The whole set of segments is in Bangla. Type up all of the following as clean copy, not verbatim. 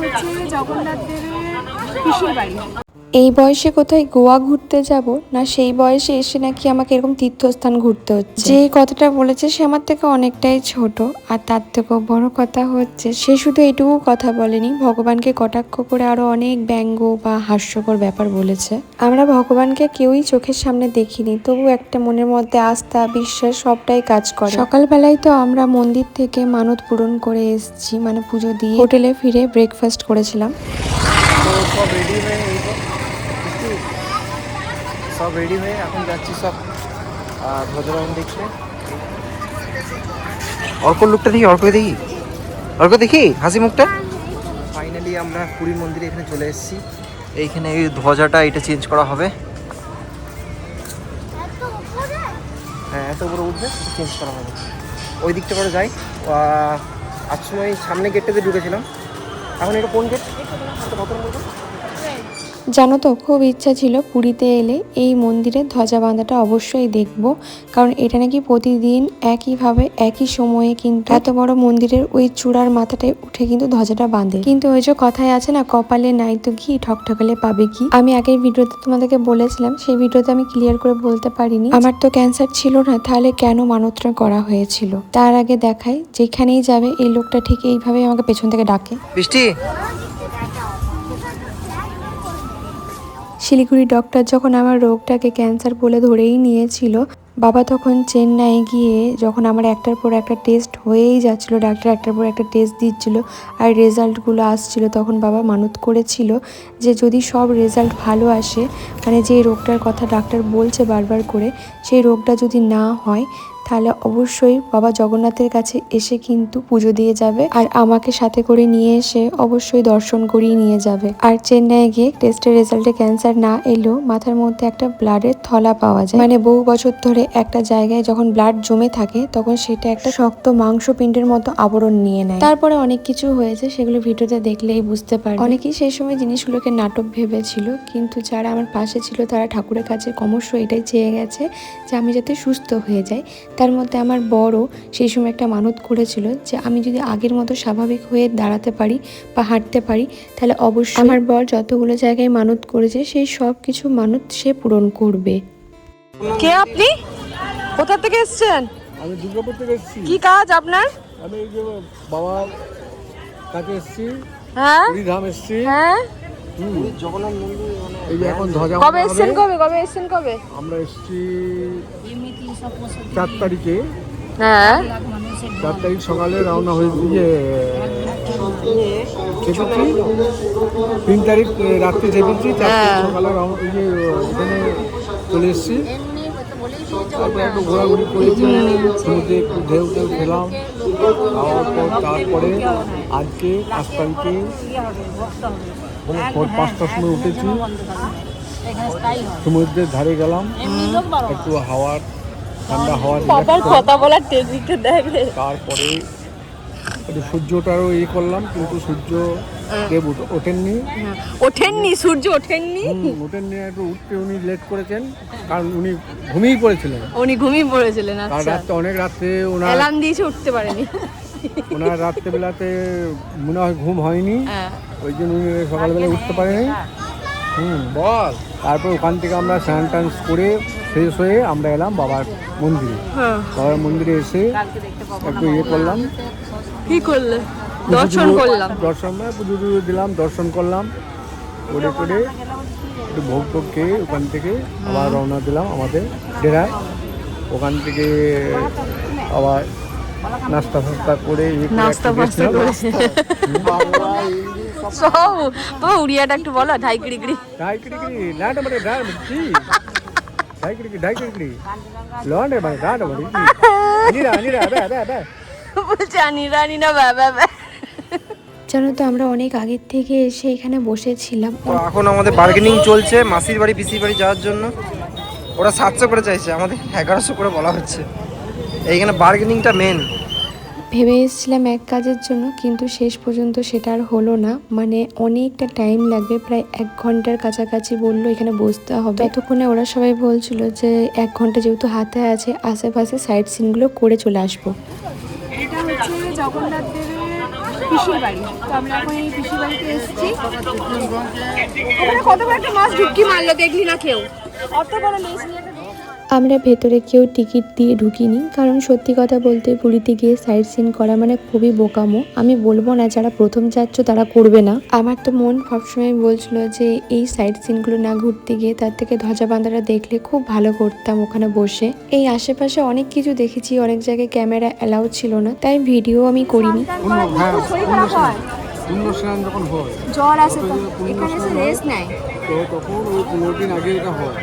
হচ্ছে জগন্নাথ দেবের পিসির বাড়ি। এই বয়সে কোথায় গোয়া ঘুরতে যাব না সেই বয়সে এসে নাকি আমাকে এরকম তীর্থস্থান ঘুরতে হচ্ছে। যে কথাটা বলেছে সে আমার থেকে অনেকটাই ছোট, আর তার থেকেও বড় কথা হচ্ছে সে শুধু এইটুকু কথা বলেনি, ভগবানকে কটাক্ষ করে আরো অনেক ব্যঙ্গ বা হাস্যকর ব্যাপার বলেছে। আমরা ভগবানকে কেউই চোখের সামনে দেখিনি, তবু একটা মনের মধ্যে আস্থা বিশ্বাস সবটাই কাজ করে। সকালবেলায় তো আমরা মন্দির থেকে মানত পূরণ করে এসেছি, মানে পুজো দিয়ে হোটেলে ফিরে ব্রেকফাস্ট করেছিলাম। সব রেডি হয়ে এখন যাচ্ছি সব ধ্বজারোহণ দেখতে। অর্কর লুকটা দেখি, অর্ক দেখি হাসি মুখটা। ফাইনালি আমরা পুরীর মন্দিরে এখানে চলে এসেছি। এইখানে এই ধ্বজাটা এটা চেঞ্জ করা হবে। হ্যাঁ, এত উপরে উঠবে, চেঞ্জ করা হবে। ওই দিকটা করে যাই। আজ সময় সামনে গেটটাতে ঢুকেছিলাম, এখন এটা কোন গেট কত বলবো। জানো তো, খুব ইচ্ছা ছিল পুরীতে এলে এই মন্দিরে ধ্বজা বাঁধাটা অবশ্যই দেখব, কারণ এটা নাকি প্রতিদিন একইভাবে একই সময়ে কিন্তু এত বড় মন্দিরের ওই চূড়ার মাথাটায় উঠে কিন্তু ধ্বজাটা বাঁধে। কিন্তু ওই যে কথায় আছে না, কপালে নাই তো ঘি ঠকঠকালে পাবে কি। আমি আগের ভিডিওতে তোমাদেরকে বলেছিলাম, সেই ভিডিওতে আমি ক্লিয়ার করে বলতে পারিনি। আমার তো ক্যান্সার ছিল না, তাহলে কেন মানতটা করা হয়েছিল। তার আগে দেখাই, যেখানেই যাবে এই লোকটা ঠিক এইভাবে আমাকে পেছন থেকে ডাকে। বৃষ্টি, শিলিগুড়ি ডক্টর যখন আমার রোগটাকে ক্যান্সার বলে ধরেই নিয়েছিল, বাবা তখন চেন্নাই গিয়ে যখন আমার একটার পর একটা টেস্ট হয়েই যাচ্ছিল, ডাক্তার একটার পর একটা টেস্ট দিচ্ছিল আর রেজাল্টগুলো আসছিল, তখন বাবা মানত করেছিল যে যদি সব রেজাল্ট ভালো আসে, মানে যে রোগটার কথা ডাক্তার বলছে বারবার করে, সেই রোগটা যদি না হয় তাহলে অবশ্যই বাবা জগন্নাথের কাছে এসে কিন্তু পুজো দিয়ে যাবে, আর আমাকে সাথে করে নিয়ে এসে অবশ্যই দর্শন করিয়ে নিয়ে যাবে। আর চেন্নাই গিয়ে টেস্টের রেজাল্টে ক্যান্সার না এলেও মাথার মধ্যে একটা ব্লাডের থলা পাওয়া যায়, মানে বহু বছর ধরে একটা জায়গায় যখন ব্লাড জমে থাকে তখন সেটা একটা শক্ত মাংসপিণ্ডের মতো আবরণ নিয়ে নেয়। তারপরে অনেক কিছু হয়েছে, সেগুলো ভিডিওতে দেখলেই বুঝতে পারবে। অনেকেই সেই সময় জিনিসগুলোকে নাটক ভেবেছিল, কিন্তু যারা আমার পাশে ছিল তারা ঠাকুরের কাছে ক্রমশ এটাই চেয়ে গেছে যে আমি যাতে সুস্থ হয়ে যাই। তার মধ্যে আমার বড় সেই সময় একটা মানত করেছিল যে আমি যদি আগের মতো স্বাভাবিক হয়ে দাঁড়াতে পারি বা হাঁটতে পারি, তাহলে অবশ্যই আমার বর যতগুলো জায়গায় মানত করেছে সেই সব কিছু মানত সে পূরণ করবে। কে আপনি? কোথা থেকে এসেছেন? আমি দুর্গাপুর থেকে এসেছি। কি কাজ আপনার? আমি এই যে বাবার কাছে এসেছি, হ্যাঁ পুরীধাম এসেছি। হ্যাঁ, জগন্নাথ মন্দির এই যে এখন ধ্বজা কবে এসেছেন? কবে এসেছেন? কবে আমরা এসেছি 4 তারিখে। হ্যাঁ 4 তারিখ সকালে রওনা হয়েছি, যে চেপেছি 3 তারিখ রাত্রে চেপেছি, 4 তারিখ সকালে রওনা যে এখানে চলে এসেছি। তারপরে একটু ঘোরাঘুরি করেছি, সমুদ্রে একটু ঢেউ খেলাম। খাওয়ার পর তারপরে আজকে 5 তারিখে ভোর 5টার সময় উঠেছি, সমুদ্রের ধারে গেলাম, একটু হাওয়ার ঠান্ডা হাওয়ার কথা বলার টেকনিকটা দেখবে। তারপরে একটু সূর্যটারও করলাম, কিন্তু সূর্য দেব ওঠেননি, সূর্য ওঠেননি। একটু উঠতে উনি লেট করেছেন, কারণ উনি ঘুমিয়ে পড়েছিলেন। রাত্রে অনেক রাত্রে ওনার অ্যালার্ম দিয়েছে, উঠতে পারেনি। ওনার রাত্রেবেলাতে মনে হয় ঘুম হয়নি, ওই জন্য উনি সকালবেলা উঠতে পারেনি। বল। তারপর ওখান থেকে আমরা স্নান টান করে ফ্রেশ হয়ে আমরা এলাম বাবার মন্দিরে। বাবার মন্দিরে এসে একটু করলাম। কি করলে? দর্শন করলাম, পুজো টুজো দিলাম, দর্শন করলাম, করে একটু ভোগ টোগ খেয়ে ওখান থেকে আবার রওনা দিলাম আমাদের ডেরায়। ওখান থেকে আবার নাস্তা ফাস্তা করে উড়িয়াটা একটু বলো। ঢাইকিড়ি জানো তো, আমরা অনেক আগের থেকে এসে এখানে বসেছিলাম। এখন আমাদের বার্গেনিং চলছে মাসির বাড়ি পিসির বাড়ি যাওয়ার জন্য। ওরা 700 করে চাইছে, আমাদের 1100 করে বলা হচ্ছে। এইখানে বার্গেনিংটা মেন। ভেবে এসেছিলাম এক কাজের জন্য, কিন্তু শেষ পর্যন্ত সেটা আর হলো না, মানে অনেকটা টাইম লাগবে, প্রায় 1 ঘন্টার কাছাকাছি বললো এখানে বসতে হবে। ততক্ষণে ওরা সবাই বলছিল যে 1 ঘন্টা যেহেতু হাতে আছে, আশেপাশে সাইট সিনগুলো করে চলে আসবো। এটা হচ্ছে জগন্নাথ দেবের পিসির বাড়ি। তো আমরা এখন এই পিসির বাড়িতে এসেছি। ওখানে কত বড় একটা মাছ ঢুকি মারলো, দেখলি না কেউ? অত বড় লেজ নিয়ে আমরা ভেতরে কেউ টিকিট দিয়ে ঢুকিনি, কারণ সত্যি কথা বলতে পুরীতে গিয়ে সাইট সিন করা মানে খুবই বোকামো। আমি বলবো না যারা প্রথম যাচ্ছ তারা করবে না, আমার তো মন সবসময় বলছিল যে এই সাইট সিনগুলো না ঘুরতে গিয়ে তার থেকে ধ্বজা বাঁধাটা দেখলে খুব ভালো করতাম ওখানে বসে। এই আশেপাশে অনেক কিছু দেখেছি, অনেক জায়গায় ক্যামেরা অ্যালাউ ছিল না, তাই ভিডিও আমি করিনি। স্নান যখন হয় জ্বর আসে তো এখানে এসে রেস্ট নেয়। তো তখন ওই 15 দিন আগে এটা হয়,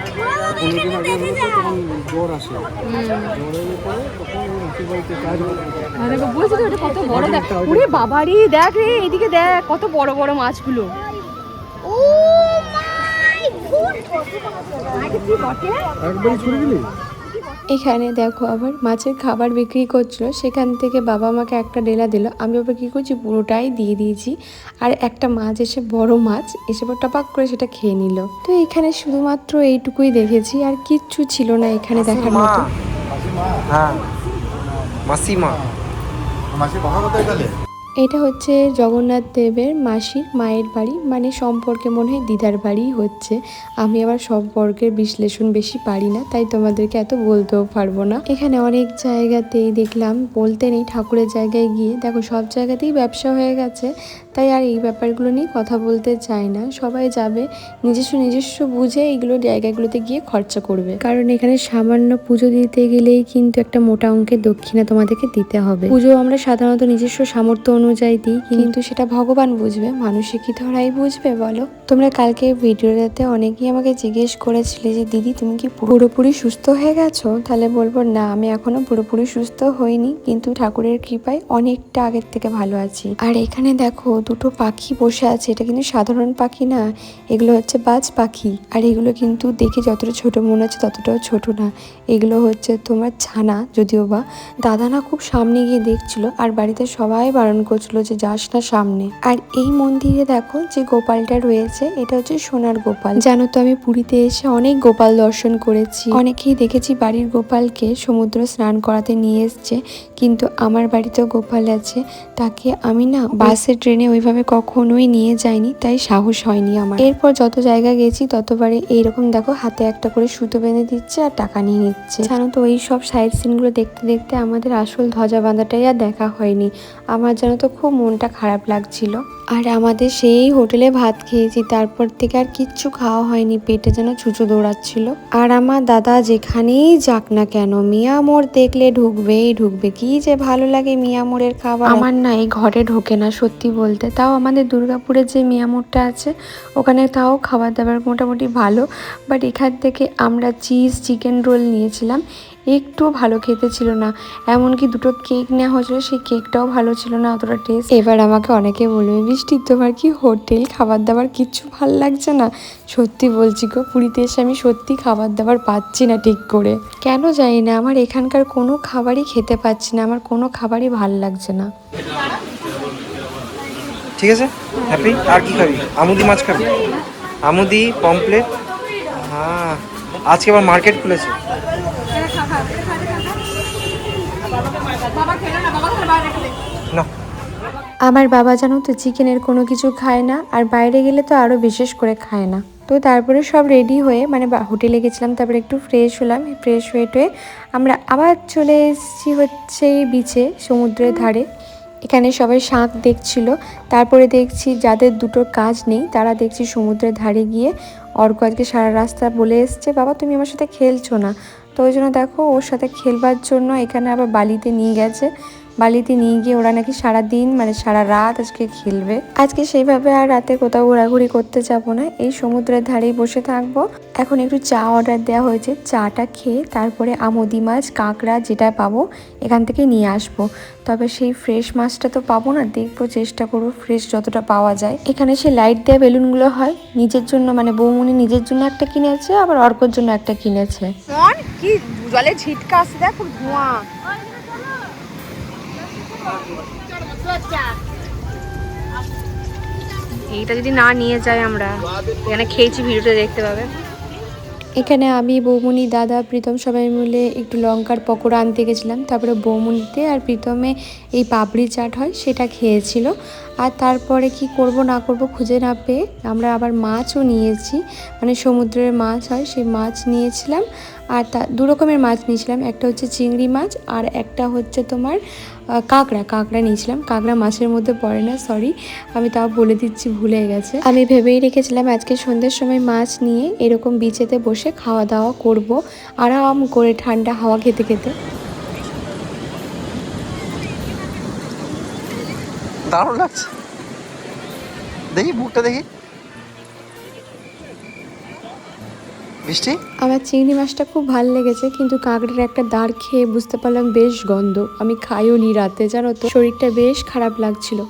15 দিন আগে হলে তো তখন জ্বর আসে, জ্বরের পরে তখন ওই মাসির বাড়িতে কাজ হয়। বলছি তো এটা কত বড়, দেখ ওরে বাবারি, দেখ রে এদিকে দেখ কত বড় বড় মাছগুলো। ও মাই গড, একবারই ছুড়ে দিলি। এখানে দেখো আবার মাছের খাবার বিক্রি করছিল, সেখান থেকে বাবা আমাকে একটা ডেলা দিল, আমি আবার কী করছি পুরোটাই দিয়ে দিয়েছি। আর একটা মাছ এসে, বড় মাছ এসে টপাক করে সেটা খেয়ে নিল। তো এখানে শুধুমাত্র এইটুকুই দেখেছি, আর কিচ্ছু ছিল না এখানে দেখার মতো। হ্যাঁ মাসিমা, মাসি বাবা কোথায় গেলে? এটা হচ্ছে জগন্নাথ দেবের মাসির মায়ের বাড়ি, মানে সম্পর্কে মনে হয় দিদার বাড়ি হচ্ছে। আমি আবার সম্পর্কের বিশ্লেষণ বেশি পারি না, তাই তোমাদেরকে এত বলতেও পারবো না। এখানে অনেক জায়গাতেই দেখলাম, বলতে নেই ঠাকুরের জায়গায় গিয়ে দেখো সব জায়গাতেই ব্যবসা হয়ে গেছে, তাই আর এই ব্যাপারগুলো নিয়ে কথা বলতে চাই না। সবাই যাবে নিজস্ব বুঝে এইগুলো জায়গাগুলোতে গিয়ে খরচা করবে, কারণ এখানে সামান্য পুজো দিতে গেলেই কিন্তু একটা মোটা অঙ্কের দক্ষিণা তোমাদেরকে দিতে হবে। পুজো আমরা সাধারণত নিজস্ব সামর্থ্য অনুযায়ী দিই, কিন্তু সেটা ভগবান বুঝবে, মানুষে কি ধরাই বুঝবে বলো? তোমরা কালকে ভিডিওটাতে অনেকেই আমাকে জিজ্ঞেস করেছিলে যে দিদি তুমি কি পুরোপুরি সুস্থ হয়ে গেছো? তাহলে বলবো না, আমি এখনো পুরোপুরি সুস্থ হইনি, কিন্তু ঠাকুরের কৃপায় অনেকটা আগের থেকে ভালো আছি। আর এখানে দেখো দুটো পাখি বসে আছে, এটা কিন্তু সাধারণ পাখি না, এগুলো হচ্ছে বাজ পাখি। আর এগুলো কিন্তু দেখে যতটা ছোট মনে হচ্ছে ততটাও ছোট না, এগুলো হচ্ছে তোমার ছানা, যদিও বা দাদা না খুব সামনে গিয়ে দেখছিল, আর বাড়িতে সবাই বারণ করছিল যে যাস না সামনে। আর এই মন্দিরে দেখো যে গোপালটা রয়েছে, এটা হচ্ছে সোনার গোপাল। জানো তো আমি পুরীতে এসে অনেক গোপাল দর্শন করেছি, অনেকেই দেখেছি বাড়ির গোপালকে সমুদ্র স্নান করাতে নিয়ে এসছে, কিন্তু আমার বাড়িতেও গোপাল আছে, তাকে আমি না বাসে ট্রেনে ওইভাবে কখনোই নিয়ে যাইনি, তাই সাহস হয়নি আমার। এরপর যত জায়গা গেছি ততবারে এইরকম দেখো হাতে একটা করে সুতো বেঁধে দিচ্ছে আর টাকা নিয়ে নিচ্ছে। জানো তো ওই সব সাইড সিনগুলো দেখতে দেখতে আমাদের আসল ধ্বজা বাঁধাটাই আর দেখা হয়নি। আমার জানো তো খুব মনটা খারাপ লাগছিল। আর আমাদের সেই হোটেলে ভাত খেয়েছি, তারপর থেকে আর কিচ্ছু খাওয়া হয়নি, পেটে যেন চুচু দৌড়াচ্ছিল। আর আমার দাদা যেখানেই যাক না কেন মিয়া মোড় দেখলে ঢুকবেই ঢুকবে, কি যে ভালো লাগে মিয়া মোড়ের খাবার। আমার না এই ঘরে ঢোকে না সত্যি বলতে, তাও আমাদের দুর্গাপুরের যে মিয়া মোড়টা আছে ওখানে তাও খাবার দাবার মোটামুটি ভালো, বাট এখান থেকে আমরা চিজ চিকেন রোল নিয়েছিলাম, একটু ভালো খেতে ছিল না। এমনকি দুটো কেক নেওয়া হয়েছিল, সেই কেকটাও ভালো ছিল না, অতটা টেস্ট। এবার আমাকে অনেকে বলবে বৃষ্টি তোমার কি হোটেল খাবার দাবার কিচ্ছু ভালো লাগছে না? সত্যি বলছি গো, পুরীতে এসে আমি সত্যি খাবার দাবার পাচ্ছি না ঠিক করে, কেন জানি না, আমার এখানকার কোনো খাবারই খেতে পাচ্ছি না, আমার কোনো খাবারই ভালো লাগছে না। ঠিক আছে হ্যাপি, আর কি খাবি? আমুদি মাছ খাবি? আমুদি পমপ্লেট। হ্যাঁ আজকে আবার মার্কেট খুলেছে। না আমার বাবা জানো তো চিকেনের কোনো কিছু খায় না, আর বাইরে গেলে তো আরও বিশেষ করে খায় না। তো তারপরে সব রেডি হয়ে মানে হোটেলে গেছিলাম, তারপরে একটু ফ্রেশ হলাম, ফ্রেশ হয়ে আমরা আবার চলে এসেছি হচ্ছে বিচে, সমুদ্রের ধারে। এখানে সবাই শাঁখ দেখছিল, তারপরে দেখছি যাদের দুটো কাজ নেই তারা দেখছি সমুদ্রের ধারে গিয়ে অর্ক আজকে সারা রাস্তা বলে এসছে বাবা তুমি আমার সাথে খেলছো না, তো ওই জন্য দেখো ওর সাথে খেলবার জন্য এখানে আবার বালিতে নিয়ে গেছে। বালিতে নিয়ে গিয়ে ওরা নাকি সারাদিন মানে সারা রাত আজকে খেলবে। আজকে সেইভাবে আর রাতে কোথাও ঘোরাঘুরি করতে যাবো না, এই সমুদ্রের ধারেই বসে থাকবো। এখন একটু চা অর্ডার দেওয়া হয়েছে, চাটা খেয়ে তারপরে আমুদি মাছ কাঁকড়া যেটা পাবো এখান থেকে নিয়ে আসবো। তবে সেই ফ্রেশ মাছটা তো পাবো না, দেখবো চেষ্টা করবো ফ্রেশ যতটা পাওয়া যায়। এখানে সেই লাইট দেওয়া বেলুনগুলো হয়, নিজের জন্য মানে বৌমনি নিজের জন্য একটা কিনেছে, আবার অর্কর জন্য একটা কিনেছে। কি জলে ছিটকা আসছে, দেখো ধোঁয়া। এইটা যদি না নিয়ে যাই আমরা, এখানে খেয়েছি ভিডিওটা দেখতে পাবে। এখানে আমি, বৌমনি, দাদা, প্রীতম সবাই মিলে একটু লঙ্কার পকোড়া আনতে গেছিলাম। তারপরে বৌমনিতে আর প্রীতমে এই পাপড়ি চাট হয় সেটা খেয়েছিল। আর তারপরে কি করব না করব খুঁজে না পেয়ে আমরা আবার মাছও নিয়েছি, মানে সমুদ্রের মাছ হয় সেই মাছ নিয়েছিলাম। আর দু রকমের মাছ নিয়েছিলাম, একটা হচ্ছে চিংড়ি মাছ আর একটা হচ্ছে তোমার কাঁকড়া নিয়েছিলাম। কাঁকড়া মাছের মধ্যে পড়ে না, সরি, আমি তাও বলে দিচ্ছি, ভুলে গেছে। আমি ভেবেই রেখেছিলাম আজকে সন্ধ্যের সময় মাছ নিয়ে এরকম বিচেতে বসে খাওয়া দাওয়া করব আরাম করে ঠান্ডা হাওয়া খেতে খেতে। দারুণ লাগছে, দেখি বুকটা দেখি। বৃষ্টি, আমার চিংড়ি মাছটা খুব ভালো লেগেছে, কিন্তু কাঁকড়ার একটা দাঁড় খেয়ে বুঝতে পারলাম বেশ গন্ধ। আমি খাইও নি রাতে, জানো তো, শরীরটা বেশ খারাপ লাগছিল।